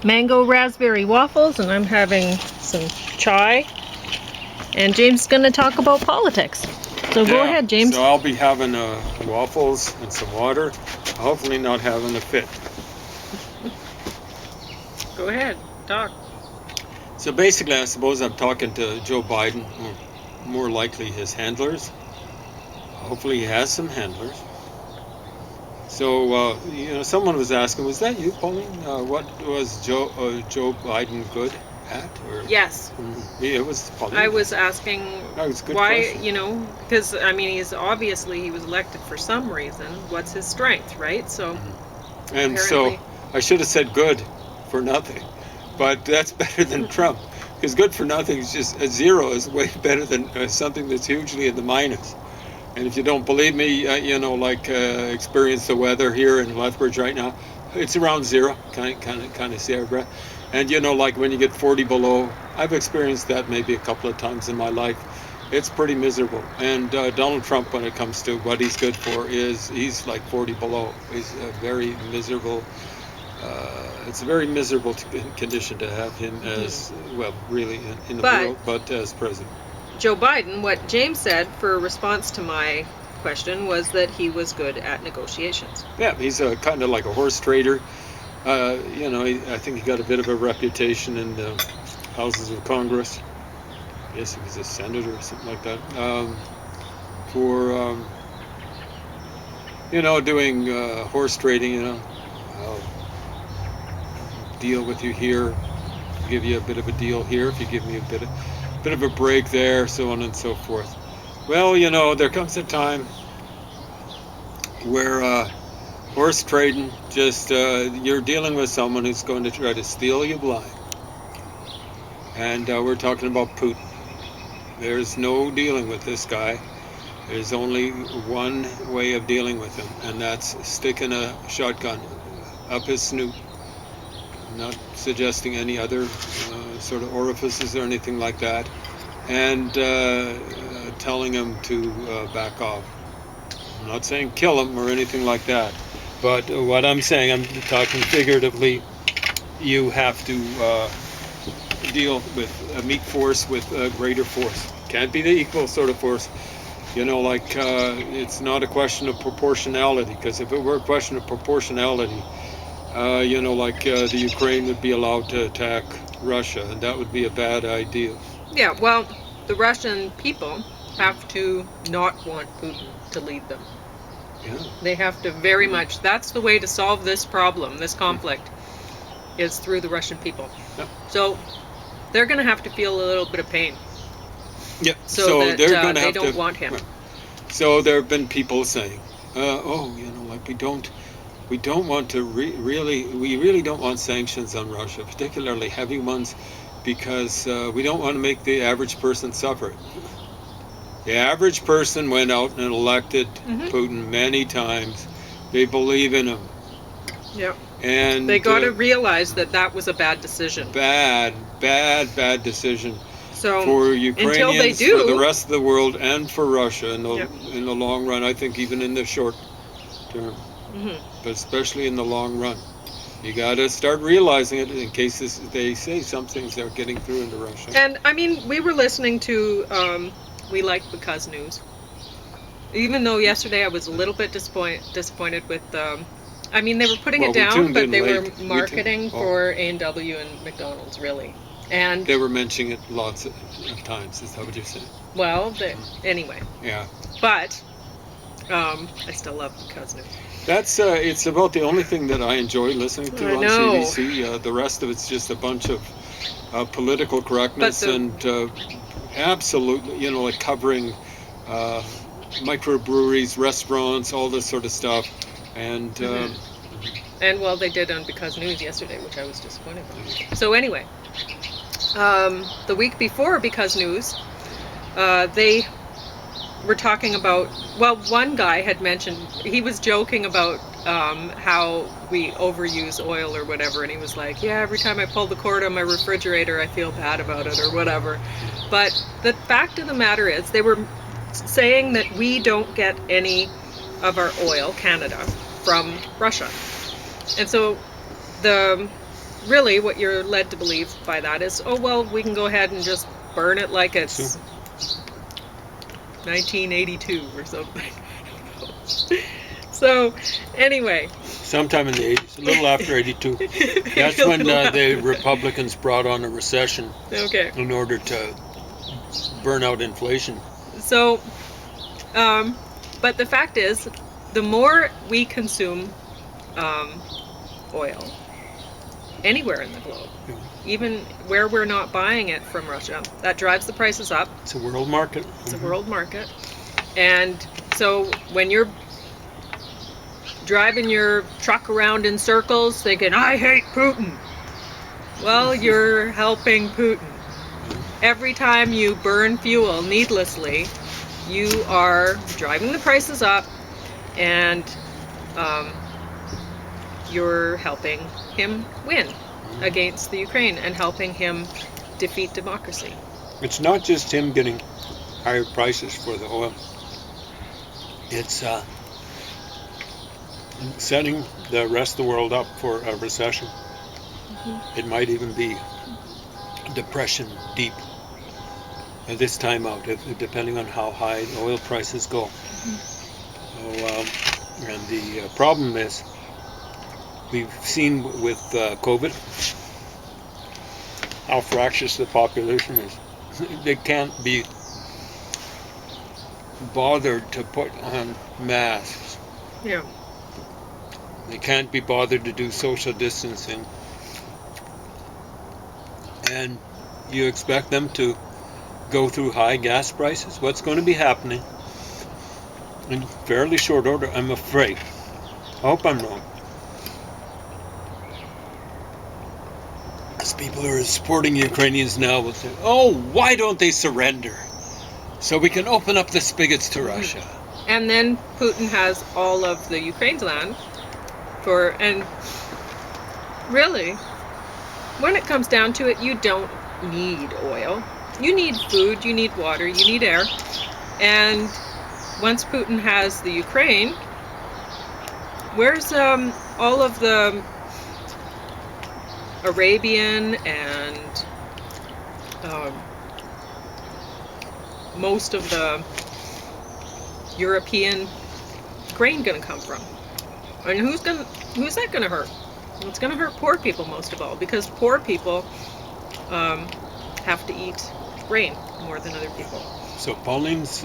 mango raspberry waffles, and I'm having some chai. And James is going to talk about politics. So go ahead, James. So I'll be having waffles and some water. Hopefully not having a fit. Go ahead, talk. So basically, I suppose I'm talking to Joe Biden, or more likely his handlers. Hopefully he has some handlers. So, someone was asking, was that you, Pauline? What was Joe Biden good at? Or, yes. It was Pauline. I was asking why, question. Because, he was elected for some reason. What's his strength, right? So, And so I should have said good for nothing. But that's better than Trump. Because good for nothing is just a zero is way better than something that's hugely in the minus. And if you don't believe me, experience the weather here in Lethbridge right now. It's around zero, kind of Sierra. And when you get 40 below, I've experienced that maybe a couple of times in my life. It's pretty miserable. And Donald Trump, when it comes to what he's good for, he's like 40 below. He's a very miserable. It's a very miserable condition to have him as, well, really in the world, but as president. Joe Biden, what James said for response to my question was that he was good at negotiations. Yeah, he's kind of like a horse trader. I think he got a bit of a reputation in the houses of Congress. I guess he was a senator or something like that. For doing horse trading. I'll deal with you here, give you a bit of a deal here if you give me a bit of a break there, so on and so forth. Well, there comes a time where horse trading, just you're dealing with someone who's going to try to steal you blind. And we're talking about Putin. There's no dealing with this guy. There's only one way of dealing with him, and that's sticking a shotgun up his snoot. I'm not suggesting any other sort of orifices or anything like that, and telling him to back off. I'm not saying kill him or anything like that, but what I'm saying, I'm talking figuratively, you have to deal with meet force with greater force. Can't be the equal sort of force. It's not a question of proportionality, because if it were a question of proportionality, the Ukraine would be allowed to attack Russia, and that would be a bad idea. Yeah, well, the Russian people have to not want Putin to lead them. Yeah. They have to very much, that's the way to solve this problem, this conflict, is through the Russian people. Yeah. So they're going to have to feel a little bit of pain. Yeah. So that they're going to they don't want him. Right. So there have been people saying, we don't want to we really don't want sanctions on Russia, particularly heavy ones, because we don't want to make the average person suffer. The average person went out and elected Putin many times. They believe in him. Yeah. And they got to realize that was a bad decision. Bad decision. So for Ukrainians, until they do, for the rest of the world, and for Russia in the long run. I think even in the short term, but especially in the long run, you got to start realizing it in case they say some things are getting through into Russia. And we were listening to We Like Because News. Even though yesterday I was a little bit disappointed with. They were putting it down, but they were marketing for A&W and McDonald's, really. And they were mentioning it lots of times. Is that what you're saying? Well, anyway. Yeah. But I still love Because News. That's it's about the only thing that I enjoy listening to on CBC. The rest of it's just a bunch of political correctness and absolutely, covering microbreweries, restaurants, all this sort of stuff. And and well, they did on Because News yesterday, which I was disappointed by. So anyway, the week before Because News, they were talking about, one guy had mentioned, he was joking about how we overuse oil or whatever, and he was like, yeah, every time I pull the cord on my refrigerator, I feel bad about it or whatever. But the fact of the matter is, they were saying that we don't get any of our oil, Canada, from Russia. And so the really what you're led to believe by that is, oh, well, we can go ahead and just burn it like it's 1982 or something. So, anyway. Sometime in the 80s, a little after 82. That's when the Republicans brought on a recession in order to burn out inflation. So, but the fact is, the more we consume oil anywhere in the globe, even where we're not buying it from Russia, that drives the prices up. It's a world market. It's a world market. And so when you're driving your truck around in circles thinking, I hate Putin, well, you're helping Putin. Every time you burn fuel needlessly, you are driving the prices up, and you're helping him win against the Ukraine and helping him defeat democracy. It's not just him getting higher prices for the oil. It's setting the rest of the world up for a recession. It might even be depression deep at this time out, depending on how high the oil prices go. And the problem is, we've seen with COVID how fractious the population is. They can't be bothered to put on masks. Yeah. They can't be bothered to do social distancing. And you expect them to go through high gas prices? What's going to be happening in fairly short order, I'm afraid. I hope I'm wrong. As people who are supporting Ukrainians now will say, oh, why don't they surrender? So we can open up the spigots to Russia. And then Putin has all of the Ukraine's land and really, when it comes down to it, you don't need oil. You need food, you need water, you need air. And once Putin has the Ukraine, where's all of the Arabian and most of the European grain going to come from? And who's that going to hurt? It's going to hurt poor people most of all, because poor people have to eat grain more than other people. So Pauline's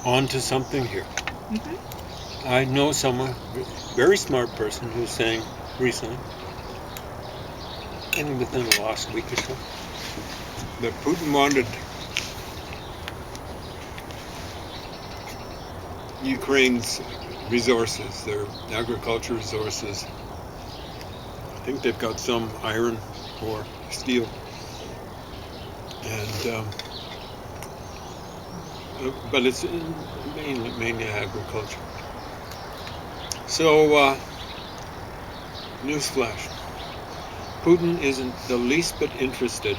on to something here. I know someone, very smart person, who's saying recently, and within the last week or so, that Putin wanted Ukraine's resources, their agriculture resources. I think they've got some iron or steel, and but it's mainly agriculture. So, newsflash: Putin isn't the least bit interested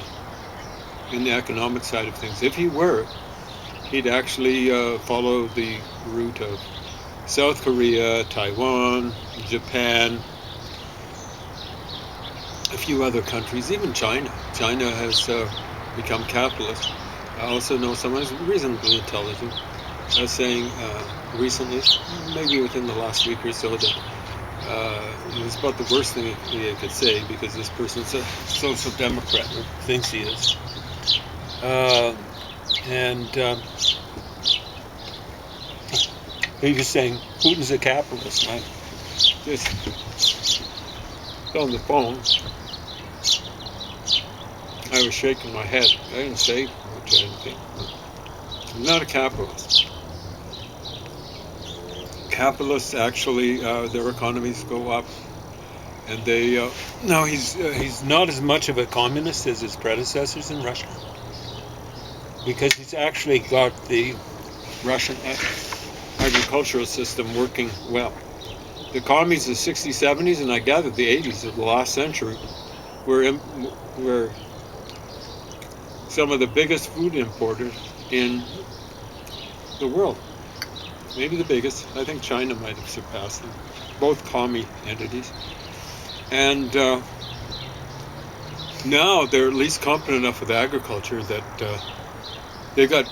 in the economic side of things. If he were, he'd actually follow the route of South Korea, Taiwan, Japan, a few other countries, even China. China has become capitalist. I also know someone who's reasonably intelligent saying recently, maybe within the last week or so, that it was about the worst thing he could say, because this person's a social democrat, or thinks he is. He was saying Putin's a capitalist. I just on the phone, I was shaking my head. I didn't say much or anything. I'm not a capitalist. Capitalists actually, their economies go up, and they. No, he's not as much of a communist as his predecessors in Russia, because he's actually got the Russian agricultural system working well. The commies of the 60s, 70s, and I gather the 80s of the last century were some of the biggest food importers in the world. Maybe the biggest. I think China might have surpassed them. Both commie entities. And Now they're at least competent enough with agriculture that they've got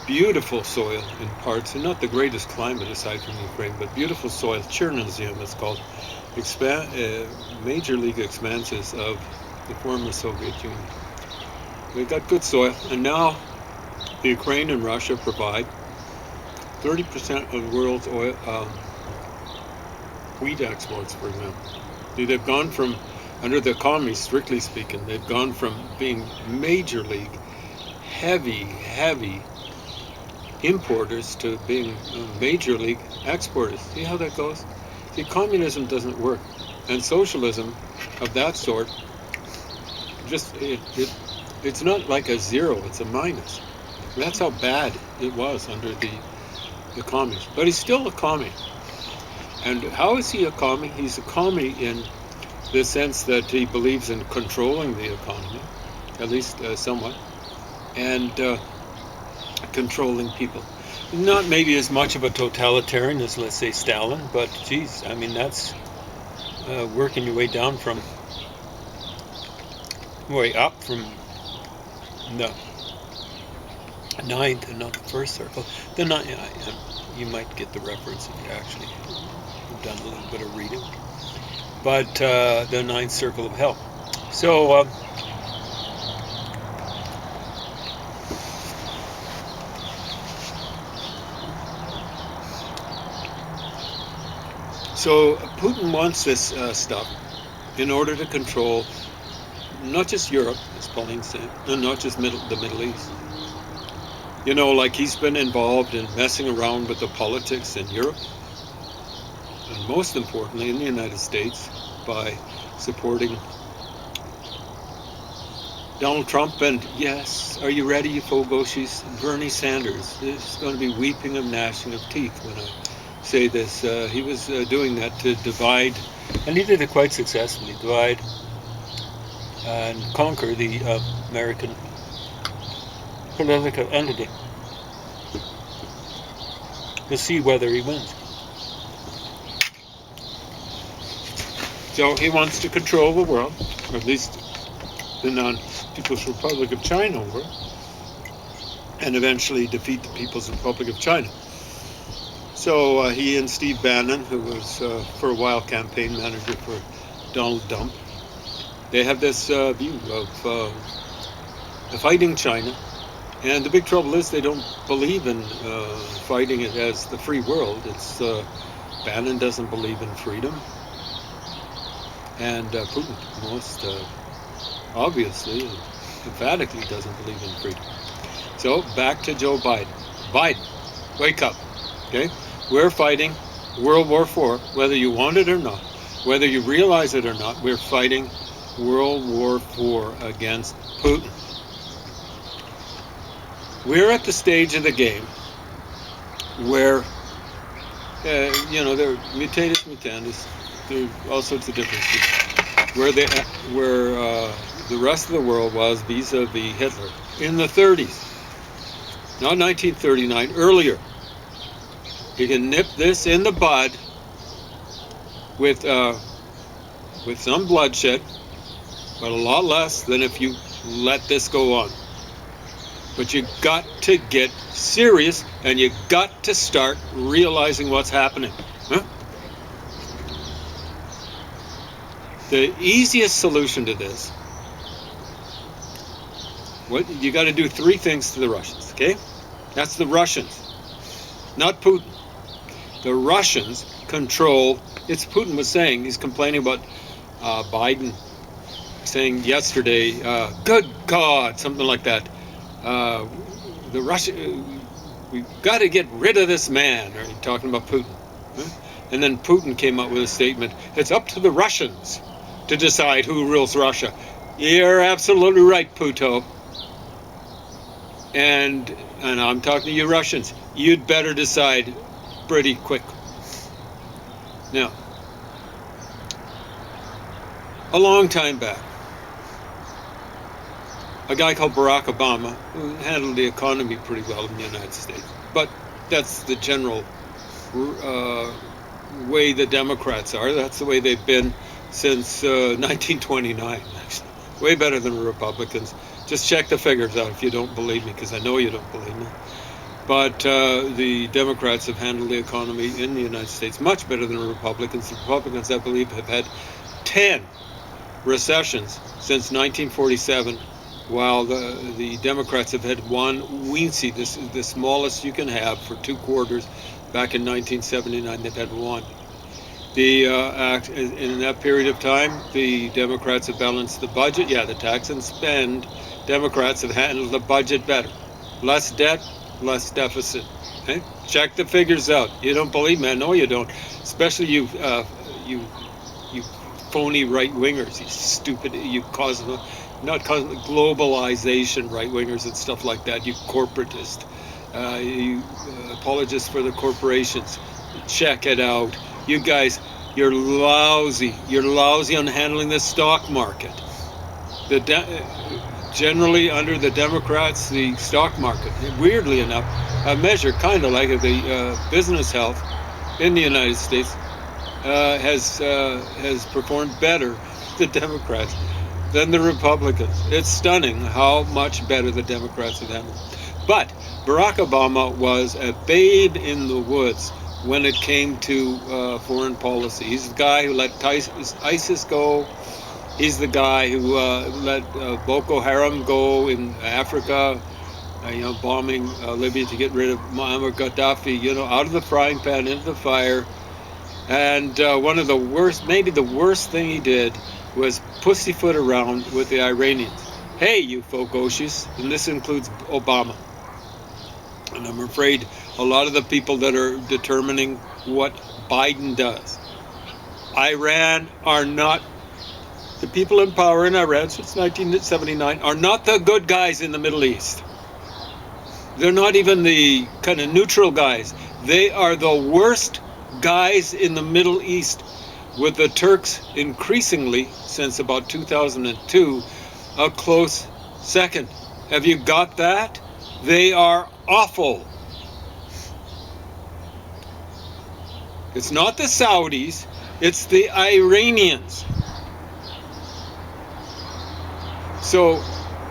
beautiful soil in parts, and not the greatest climate aside from Ukraine, but beautiful soil. Chernozem it's called, major league expanses of the former Soviet Union. They've got good soil, and now the Ukraine and Russia provide 30% of the world's oil, wheat exports, for example. They've gone from, under the economy, strictly speaking, they've gone from being major league, heavy importers to being major league exporters. See how that goes? See, communism doesn't work, and socialism of that sort, it's not like a zero, it's a minus. That's how bad it was under the commies. But he's still a commie. And how is he a commie? He's a commie in the sense that he believes in controlling the economy, at least somewhat, and controlling people. Not maybe as much of a totalitarian as, let's say, Stalin, but geez, I mean, that's working your way down from, way up from the ninth and not the first circle. The ninth, you might get the reference if you actually have done a little bit of reading. But the ninth circle of hell. So so Putin wants this stuff in order to control not just Europe, as Pauline said, and not just the Middle East. You know, like he's been involved in messing around with the politics in Europe, and most importantly in the United States, by supporting Donald Trump and, yes, are you ready, you Fogoshis? Bernie Sanders is going to be weeping and gnashing of teeth when I say this. He was doing that to divide, and he did it quite successfully, divide and conquer the American political entity, to see whether he wins. So he wants to control the world, or at least the non-People's Republic of China world, and eventually defeat the People's Republic of China. So he and Steve Bannon, who was for a while campaign manager for Donald Trump, they have this view of fighting China. And the big trouble is they don't believe in fighting it as the free world. It's Bannon doesn't believe in freedom, and Putin most obviously and emphatically doesn't believe in freedom. So back to Joe Biden. Biden, wake up, okay? We're fighting World War IV, whether you want it or not, whether you realize it or not. We're fighting World War IV against Putin. We're at the stage of the game where, you know, there are mutatis mutandis, there are all sorts of differences, where the rest of the world was vis-a-vis Hitler in the 30s, not 1939, earlier. You can nip this in the bud with some bloodshed, but a lot less than if you let this go on. But you got to get serious, and you got to start realizing what's happening. Huh? The easiest solution to this, you got to do three things to the Russians, okay? That's the Russians, not Putin. The Russians control, it's Putin was saying, he's complaining about Biden saying yesterday, good God, something like that. We've got to get rid of this man, or talking about Putin. Huh? And then Putin came up with a statement, it's up to the Russians to decide who rules Russia. You're absolutely right, Puto. And I'm talking to you Russians, you'd better decide pretty quick. Now, a long time back, a guy called Barack Obama, who handled the economy pretty well in the United States. But that's the general way the Democrats are. That's the way they've been since 1929, actually. Way better than the Republicans. Just check the figures out if you don't believe me, because I know you don't believe me. But the Democrats have handled the economy in the United States much better than the Republicans. The Republicans, I believe, have had 10 recessions since 1947, while the Democrats have had one weensy. This is the smallest you can have for 2 quarters. Back in 1979, they've had one. In that period of time, the Democrats have balanced the budget. Yeah, the tax and spend. Democrats have handled the budget better. Less debt, less deficit. Okay? Check the figures out. You don't believe me? I know you don't. Especially you phony right wingers. You stupid. Not globalization right wingers and stuff like that. You corporatist. You apologists for the corporations. Check it out. You guys, you're lousy. You're lousy on handling the stock market. Generally, under the Democrats, the stock market, weirdly enough, a measure kind of like the business health in the United States, has performed better, the Democrats, than the Republicans. It's stunning how much better the Democrats have handled. But Barack Obama was a babe in the woods when it came to foreign policy. He's the guy who let ISIS go. He's the guy who let Boko Haram go in Africa, bombing Libya to get rid of Muammar Gaddafi, out of the frying pan into the fire. And one of the worst, maybe the worst thing he did was pussyfoot around with the Iranians. Hey, you Fogoshi's, and this includes Obama. And I'm afraid a lot of the people that are determining what Biden does. Iran are not, the people in power in Iran since 1979 are not the good guys in the Middle East. They're not even the kind of neutral guys. They are the worst guys in the Middle East, with the Turks increasingly, since about 2002, a close second. Have you got that? They are awful. It's not the Saudis, it's the Iranians. So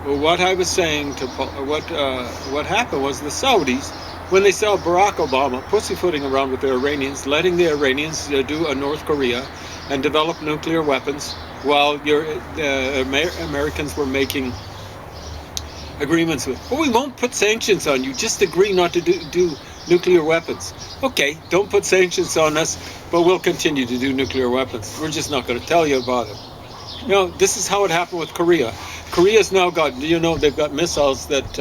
what I was saying to what happened was the Saudis, when they saw Barack Obama pussyfooting around with the Iranians, letting the Iranians do a North Korea and develop nuclear weapons, while Americans were making agreements with, well, we won't put sanctions on you, just agree not to do nuclear weapons. Okay, don't put sanctions on us, but we'll continue to do nuclear weapons. We're just not going to tell you about it. This is how it happened with Korea. Korea's now got, they've got missiles that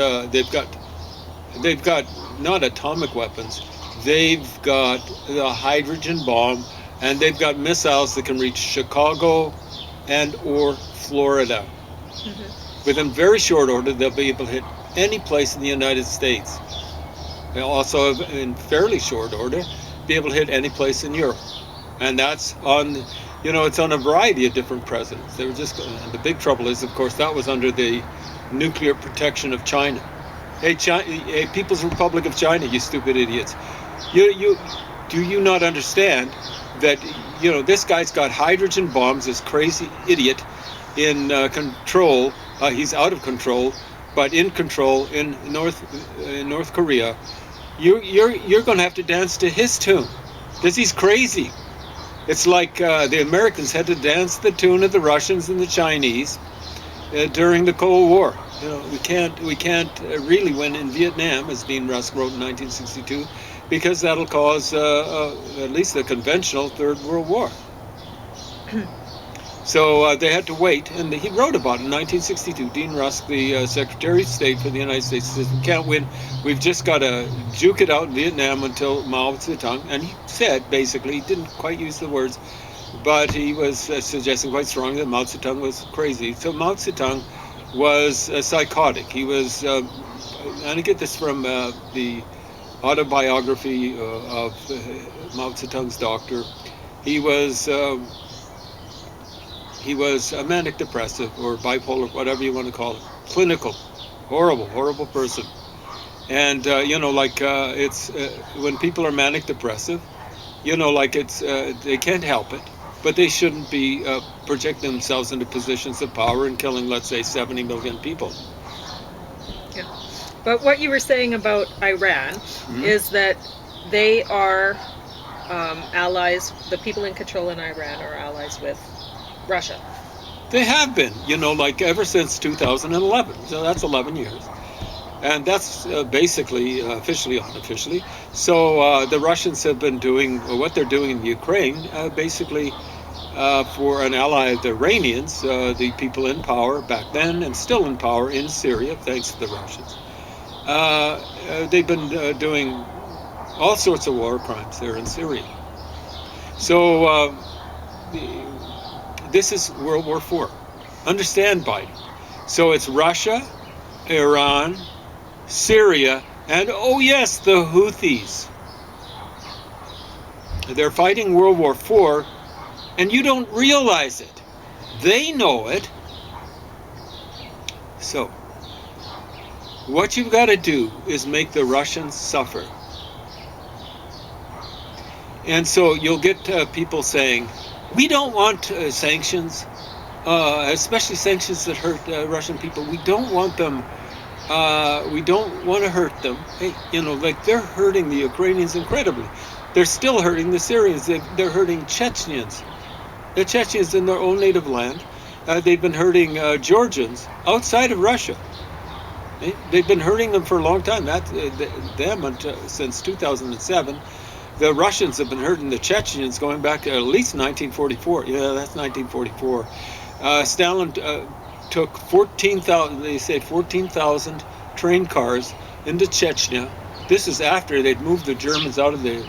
they've got not atomic weapons, they've got the hydrogen bomb, and they've got missiles that can reach Chicago and or Florida. Mm-hmm. Within very short order, they'll be able to hit any place in the United States. They'll also, in fairly short order, be able to hit any place in Europe. And that's on, it's on a variety of different presidents. They were just, and the big trouble is, of course, that was under the nuclear protection of China. Hey, People's Republic of China, you stupid idiots. Do you not understand that, this guy's got hydrogen bombs, this crazy idiot, in control. He's out of control, but in control in North Korea. You're going to have to dance to his tune, because he's crazy. It's like the Americans had to dance the tune of the Russians and the Chinese during the Cold War. We can't really win in Vietnam, as Dean Rusk wrote in 1962, because that'll cause at least a conventional Third World War. So they had to wait, and he wrote about it in 1962. Dean Rusk, the Secretary of State for the United States, says, we can't win. We've just got to juke it out in Vietnam until Mao Zedong. And he said, basically, he didn't quite use the words, but he was suggesting quite strongly that Mao Zedong was crazy. So Mao Zedong was psychotic. He was, and I get this from the autobiography of Mao Zedong's doctor. He was a manic depressive or bipolar, whatever you want to call it. Clinical, horrible person. And it's when people are manic depressive, it's they can't help it. but they shouldn't be projecting themselves into positions of power and killing, let's say, 70 million people. Yeah. But what you were saying about Iran is that they are allies, the people in control in Iran are allies with Russia. They have been, like ever since 2011. So that's 11 years. And that's basically officially, unofficially. So the Russians have been doing what they're doing in Ukraine, basically for an ally of the Iranians, the people in power back then and still in power in Syria, thanks to the Russians. They've been doing all sorts of war crimes there in Syria. So this is World War IV. Understand, Biden. So it's Russia, Iran, Syria, and oh yes, the Houthis. They're fighting World War IV, and you don't realize it. They know it. So, what you've got to do is make the Russians suffer. And so you'll get people saying, we don't want sanctions, especially sanctions that hurt Russian people. We don't want them. We don't want to hurt them. Hey, like they're hurting the Ukrainians incredibly. They're still hurting the Syrians. They're hurting Chechens. The Chechens in their own native land. They've been hurting Georgians outside of Russia. They've been hurting them for a long time. Since 2007. The Russians have been hurting the Chechens going back to at least 1944. Yeah, that's 1944. Stalin took 14,000. They say 14,000 train cars into Chechnya. This is after they'd moved the Germans out of the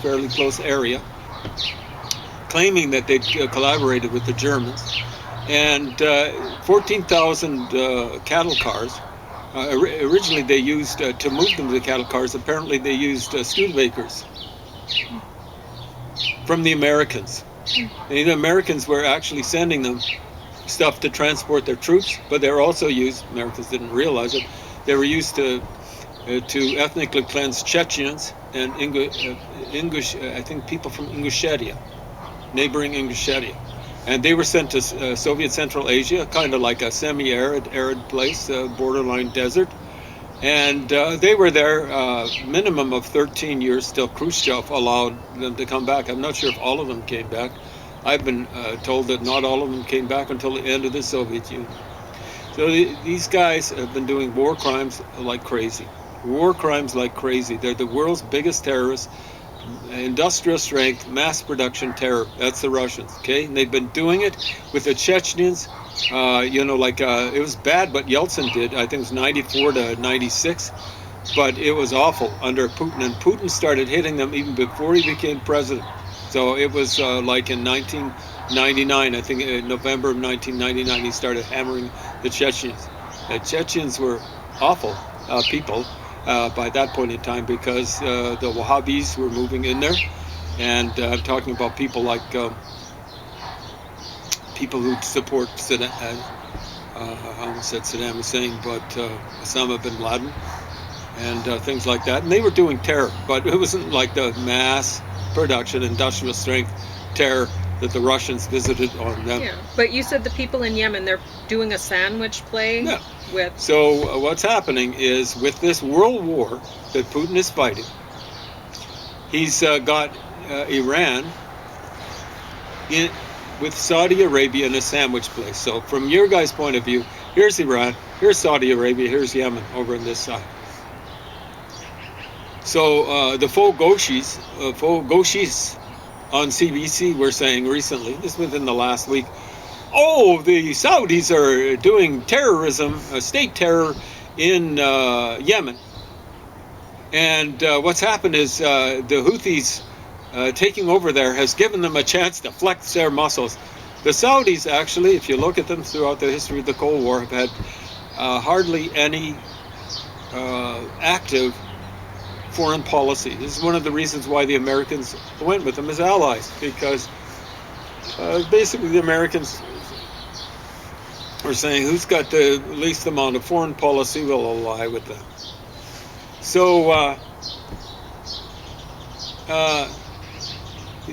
fairly close area, claiming that they'd collaborated with the Germans. And 14,000 cattle cars. Originally, they used to move them to the cattle cars. Apparently, they used Studebakers from the Americans. And the Americans were actually sending them stuff to transport their troops, but they were also used. Americans didn't realize it. They were used to ethnically cleanse Chechens and I think people from Ingushetia, neighboring Ingushetia. And they were sent to Soviet Central Asia, kind of like a arid place, borderline desert. And they were there minimum of 13 years till Khrushchev allowed them to come back. I'm not sure if all of them came back. I've been told that not all of them came back until the end of the Soviet Union. So these guys have been doing war crimes like crazy. War crimes like crazy. They're the world's biggest terrorists. Industrial strength, mass production terror. That's the Russians, okay? And they've been doing it with the Chechens. It was bad what Yeltsin did. I think it was 94 to 96. But it was awful under Putin. And Putin started hitting them even before he became president. So it was like in 1999, I think in November of 1999, he started hammering the Chechens. The Chechens were awful people. By that point in time, because the Wahhabis were moving in there, and I'm talking about people like people who support Saddam. I almost said Saddam Hussein, but Osama bin Laden, and things like that. And they were doing terror, but it wasn't like the mass production, industrial strength terror that the Russians visited on them. Yeah, but you said the people in Yemen, they're doing a sandwich play. Yeah. With. So what's happening is with this world war that Putin is fighting, he's got Iran with Saudi Arabia in a sandwich place. So from your guys' point of view, here's Iran, here's Saudi Arabia, here's Yemen over on this side. So the faux gauchis on CBC were saying recently, this within the last week, oh, the Saudis are doing terrorism, state terror in Yemen. And what's happened is the Houthis taking over there has given them a chance to flex their muscles. The Saudis, actually, if you look at them throughout the history of the Cold War, have had hardly any active foreign policy. This is one of the reasons why the Americans went with them as allies, because basically the Americans are saying, who's got the least amount of foreign policy, will ally with them. So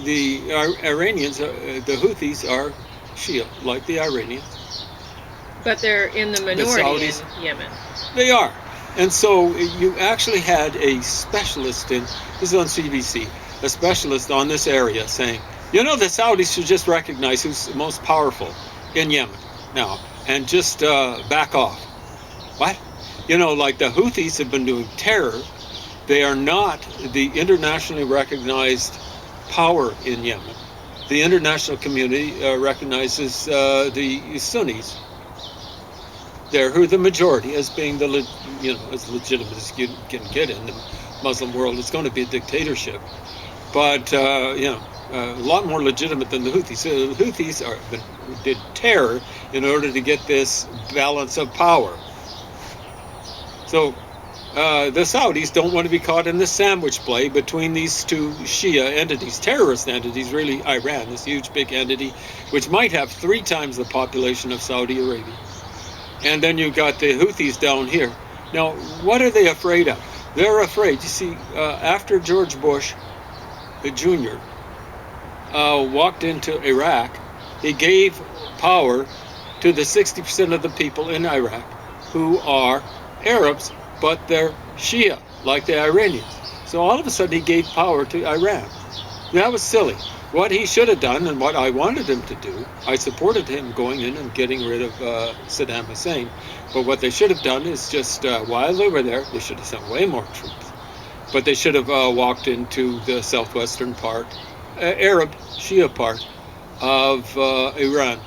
the Iranians, the Houthis are Shia, like the Iranians. But they're in the minority Saudis. in Yemen. They are. And so you actually had a specialist this is on CBC, a specialist on this area saying, the Saudis should just recognize who's most powerful in Yemen now and just back off. What? Like the Houthis have been doing terror. They are not the internationally recognized power in Yemen. The international community recognizes the Sunnis there, who are the majority, as being as legitimate as you can get in the Muslim world. It's going to be a dictatorship, but a lot more legitimate than the Houthis. So the Houthis did terror in order to get this balance of power. So the Saudis don't want to be caught in this sandwich play between these two Shia entities, terrorist entities, really. Iran, this huge big entity, which might have 3 times the population of Saudi Arabia. And then you've got the Houthis down here. Now, what are they afraid of? They're afraid, you see, after George Bush Jr. Walked into Iraq, he gave power to the 60% of the people in Iraq who are Arabs, but they're Shia, like the Iranians. So all of a sudden he gave power to Iran. That was silly. What he should have done, and what I wanted him to do, I supported him going in and getting rid of Saddam Hussein. But what they should have done is just, while they were there, they should have sent way more troops. But they should have walked into the southwestern part, Arab Shia part of Iran,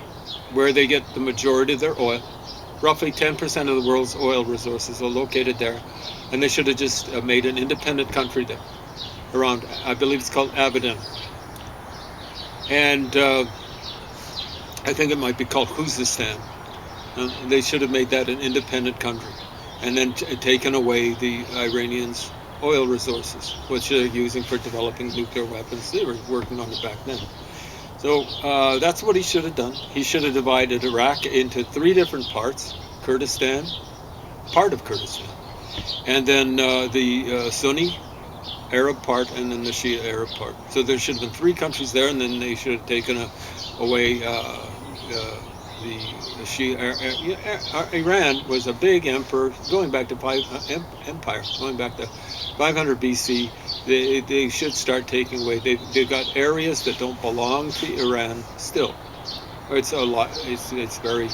where they get the majority of their oil. Roughly 10% of the world's oil resources are located there. And they should have just made an independent country there, around, I believe it's called Abadan. And I think it might be called Khuzestan. They should have made that an independent country, and then taken away the Iranians' oil resources, which they're using for developing nuclear weapons. They were working on it back then. So that's what he should have done. He should have divided Iraq into 3 different parts: Kurdistan, part of Kurdistan, and then the Sunni Arab part, and then the Shia Arab part. So there should have been 3 countries there, and then they should have taken away the Shia. Iran was a big emperor, going back to empire, going back to 500 BC. They should start taking away. They've got areas that don't belong to Iran still. It's a lot. It's very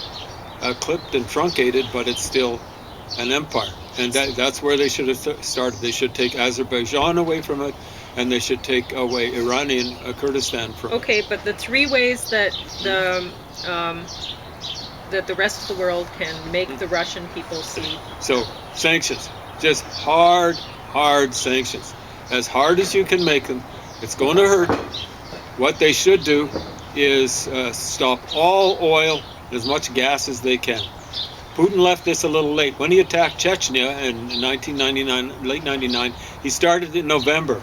clipped and truncated, but it's still an empire. And that's where they should have started. They should take Azerbaijan away from it, and they should take away Iranian Kurdistan from it. Okay, but the 3 ways that the rest of the world can make the Russian people see. So, sanctions. Just hard sanctions. As hard as you can make them. It's going to hurt. What they should do is stop all oil, as much gas as they can. Putin left this a little late. When he attacked Chechnya in 1999, late 99, he started in November.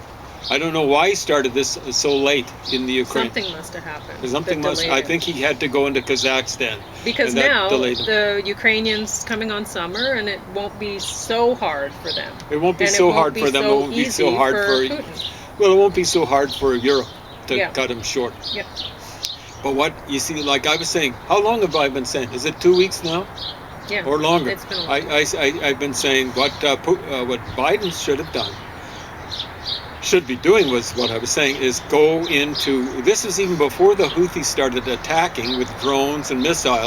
I don't know why he started this so late in the Ukraine. Something must have happened. I think he had to go into Kazakhstan. Because now the Ukrainians coming on summer, and it won't be so hard for them. It won't be so hard for them. It won't be so hard for Putin. Well, it won't be so hard for Europe to cut him short. Yeah. But what you see, like I was saying, how long have I been saying? Is it 2 weeks now? Yeah. Or longer? It's been a while. I've been saying what Biden should have done, should be doing, was what I was saying, is go into, this was even before the Houthis started attacking with drones and missiles.